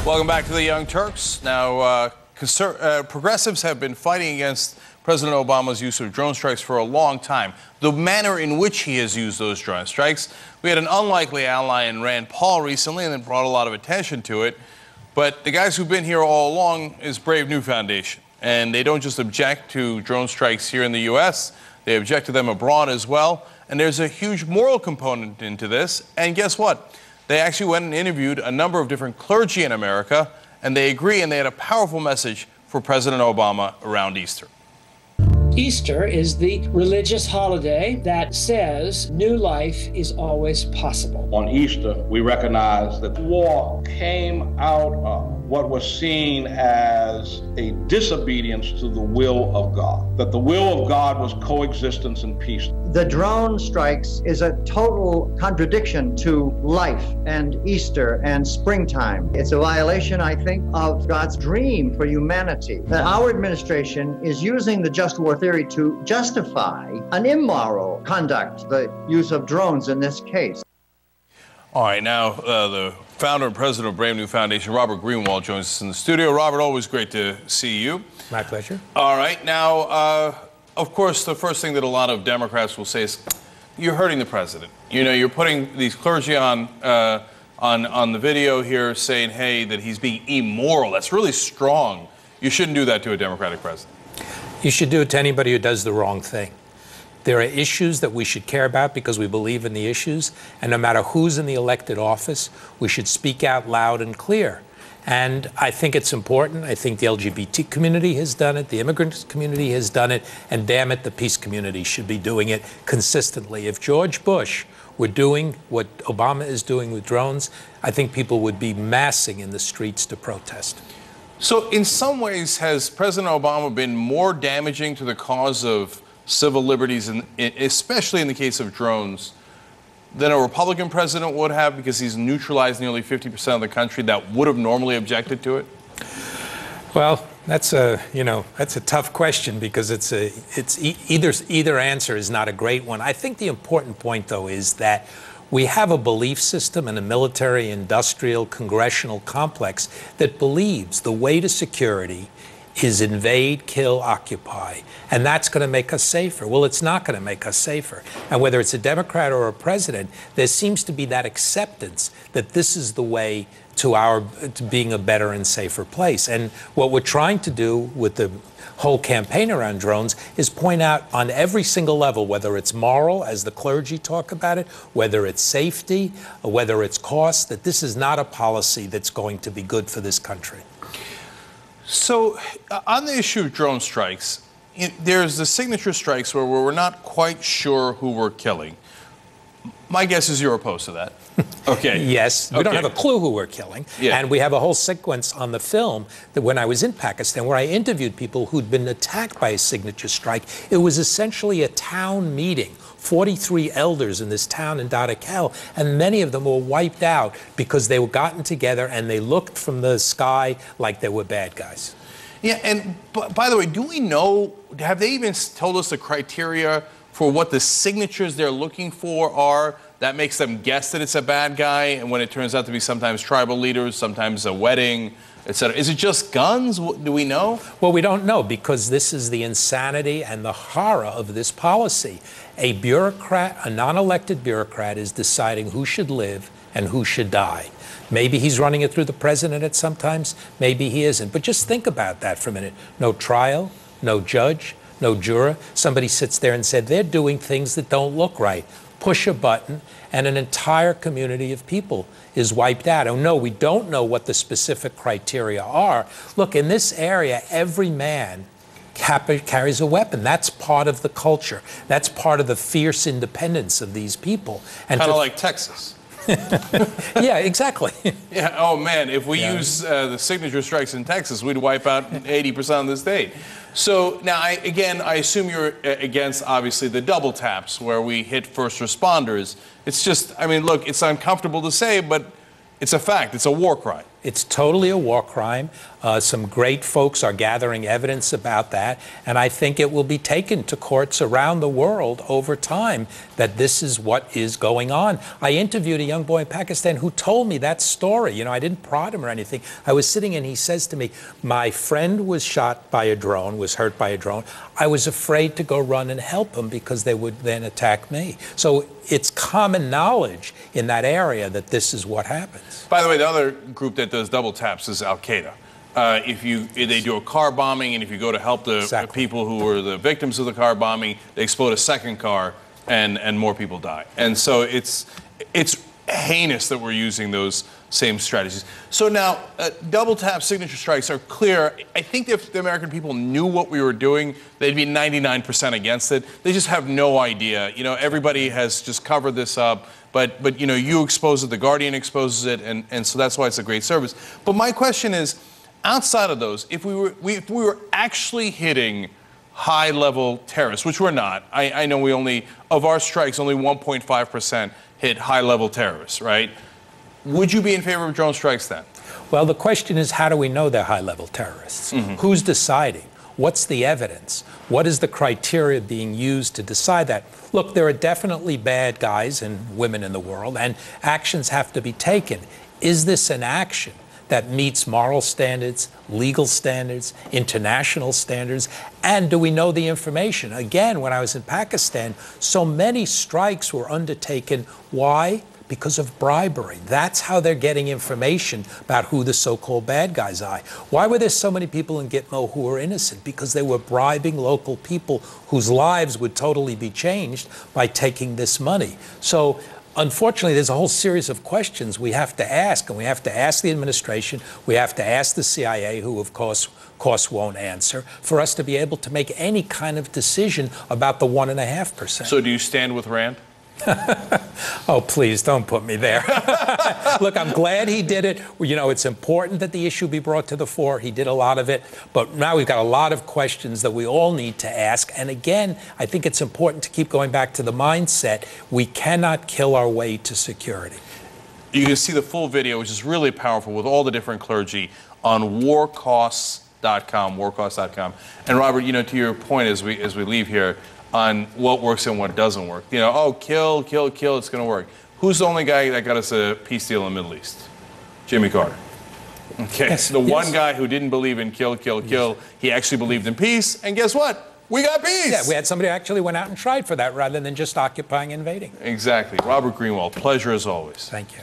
Welcome back to the Young Turks. Now, progressives have been fighting against President Obama's use of drone strikes for a long time. The manner in which he has used those drone strikes. We had an unlikely ally in Rand Paul recently, and it brought a lot of attention to it. But the guys who've been here all along is Brave New Foundation. And they don't just object to drone strikes here in the U.S., they object to them abroad as well. And there's a huge moral component into this. And guess what? They actually went and interviewed a number of different clergy in America, and they agree, and they had a powerful message for President Obama around Easter. Easter is the religious holiday that says new life is always possible. On Easter, we recognize that war came out of what was seen as a disobedience to the will of God, that the will of God was coexistence and peace. The drone strikes is a total contradiction to life and Easter and springtime. It's a violation, I think, of God's dream for humanity. That our administration is using the just war theory to justify an immoral conduct, the use of drones in this case. All right, now the founder and president of Brave New Foundation, Robert Greenwald, joins us in the studio. Robert, always great to see you. My pleasure. All right, now, of course, the first thing that a lot of Democrats will say is, you're hurting the president. You know, you're putting these clergy on the video here saying, hey, that he's being immoral. That's really strong. You shouldn't do that to a Democratic president. You should do it to anybody who does the wrong thing. There are issues that we should care about because we believe in the issues, and no matter who's in the elected office, we should speak out loud and clear. And I think it's important. I think the LGBT community has done it, the immigrant community has done it, and damn it, the peace community should be doing it consistently. If George Bush were doing what Obama is doing with drones, I think people would be massing in the streets to protest. So in some ways, has President Obama been more damaging to the cause of civil liberties, especially in the case of drones, than a Republican president would have, because he's neutralized nearly 50% of the country that would have normally objected to it? Well, that's a tough question, because either answer is not a great one. I think the important point, though, is that we have a belief system and a military, industrial, congressional complex that believes the way to security is invade, kill, occupy. And that's going to make us safer. Well, it's not going to make us safer. And whether it's a Democrat or a president, there seems to be that acceptance that this is the way to being a better and safer place. And what we're trying to do with the whole campaign around drones is point out on every single level, whether it's moral, as the clergy talk about it, whether it's safety, or whether it's cost, that this is not a policy that's going to be good for this country. So on the issue of drone strikes, there's the signature strikes where we're not quite sure who we're killing. My guess is you're opposed to that. Okay. Yes. We don't have a clue who we're killing. Yeah. And we have a whole sequence on the film that when I was in Pakistan, where I interviewed people who'd been attacked by a signature strike. It was essentially a town meeting. 43 elders in this town in Dadakel, and many of them were wiped out because they were gotten together and they looked from the sky like they were bad guys. Yeah, and by the way, do we know, have they even told us the criteria for what the signatures they're looking for are that makes them guess that it's a bad guy, and when it turns out to be sometimes tribal leaders, sometimes a wedding, etc.? Is it just guns? Do we know? Well, we don't know, because this is the insanity and the horror of this policy. A bureaucrat, a non-elected bureaucrat, is deciding who should live and who should die. Maybe he's running it through the president at sometimes, maybe he isn't. But just think about that for a minute. No trial, no judge, no juror. Somebody sits there and said, they're doing things that don't look right. Push a button, and an entire community of people is wiped out. Oh, no, we don't know what the specific criteria are. Look, in this area, every man carries a weapon. That's part of the culture. That's part of the fierce independence of these people. And kind of like Texas. Yeah, exactly. Yeah. Oh, man, if we use the signature strikes in Texas, we'd wipe out 80% of the state. So now, I assume you're against, obviously, the double taps where we hit first responders. It's just, I mean, look, it's uncomfortable to say, but it's a fact. It's a war crime. It's totally a war crime. Some great folks are gathering evidence about that, and I think it will be taken to courts around the world over time that this is what is going on. I interviewed a young boy in Pakistan who told me that story. You know, I didn't prod him or anything. I was sitting and he says to me, my friend was shot by a drone, was hurt by a drone. I was afraid to go run and help him because they would then attack me. So it's common knowledge in that area that this is what happens. By the way, the other group that does double taps is Al-Qaeda. If they do a car bombing, and if you go to help the people who were the victims of the car bombing, they explode a second car, and more people die. And so it's heinous that we're using those same strategies. So now, double tap signature strikes are clear. I think if the American people knew what we were doing, they'd be 99% against it. They just have no idea. You know, everybody has just covered this up. But you know, you expose it, The Guardian exposes it, and so that's why it's a great service. But my question is, outside of those, if we were actually hitting high-level terrorists, which we're not, I know we only, of our strikes, only 1.5% hit high-level terrorists, right? Would you be in favor of drone strikes then? Well, the question is, how do we know they're high-level terrorists? Who's deciding? What's the evidence? What is the criteria being used to decide that? Look, there are definitely bad guys and women in the world, and actions have to be taken. Is this an action that meets moral standards, legal standards, international standards, and do we know the information? Again, when I was in Pakistan, so many strikes were undertaken. Why? Because of bribery. That's how they're getting information about who the so-called bad guys are. Why were there so many people in Gitmo who were innocent? Because they were bribing local people whose lives would totally be changed by taking this money. So unfortunately, there's a whole series of questions we have to ask, and we have to ask the administration, we have to ask the CIA, who of course won't answer, for us to be able to make any kind of decision about the 1.5%. So do you stand with Rand? Oh, please, don't put me there. Look, I'm glad he did it. You know, it's important that the issue be brought to the fore. He did a lot of it. But now we've got a lot of questions that we all need to ask. And again, I think it's important to keep going back to the mindset. We cannot kill our way to security. You can see the full video, which is really powerful, with all the different clergy on warcosts.com. And Robert, you know, to your point as we leave here, on what works and what doesn't work. You know, oh, kill, it's going to work. Who's the only guy that got us a peace deal in the Middle East? Jimmy Carter. Okay, yes, one guy who didn't believe in kill, he actually believed in peace, and guess what? We got peace! Yeah, we had somebody who actually went out and tried for that rather than just occupying and invading. Exactly. Robert Greenwald, pleasure as always. Thank you.